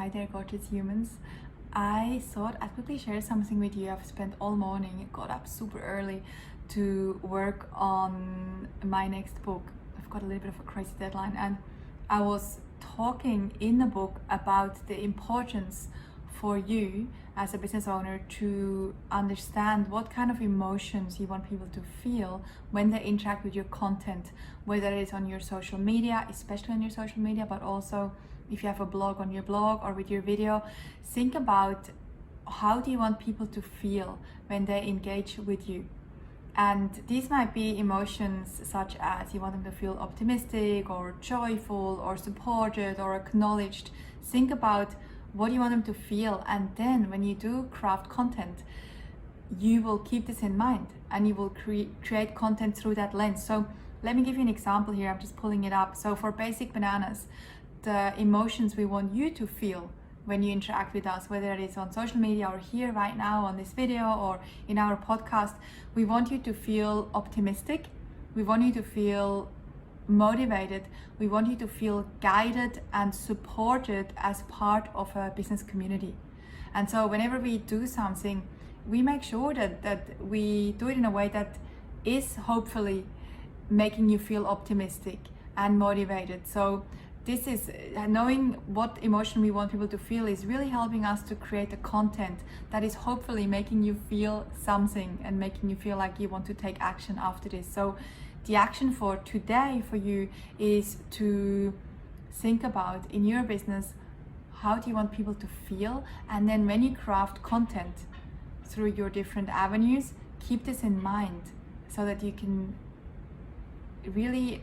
Hi there, gorgeous humans. I thought I'd quickly share something with you. I've spent all morning, got up super early to work on my next book. I've got a little bit of a crazy deadline, and I was talking in the book about the importance for you as a business owner to understand what kind of emotions you want people to feel when they interact with your content, whether it is on your social media, especially on your social media, but also if you have a blog, on your blog or with your video. Think about how do you want people to feel when they engage with you. And these might be emotions such as you want them to feel optimistic or joyful or supported or acknowledged. Think about what do you want them to feel, and then when you do craft content, you will keep this in mind and you will create content through that lens. So let me give you an example here. I'm just pulling it up. So for Basic Bananas, the emotions we want you to feel when you interact with us, whether it is on social media or here right now on this video or in our podcast, we want you to feel optimistic. We want you to feel motivated. We want you to feel guided and supported as part of a business community. And so whenever we do something, we make sure that we do it in a way that is hopefully making you feel optimistic and motivated. So this is knowing what emotion we want people to feel is really helping us to create a content that is hopefully making you feel something and making you feel like you want to take action after this. So the action for today for you is to think about in your business, how do you want people to feel? And then when you craft content through your different avenues, keep this in mind so that you can really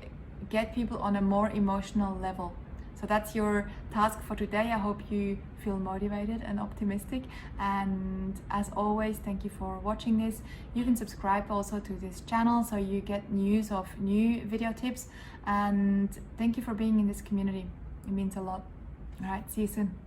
get people on a more emotional level. So that's your task for today. I hope you feel motivated and optimistic. And as always, thank you for watching this. You can subscribe also to this channel so you get news of new video tips. And thank you for being in this community. It means a lot. All right, see you soon.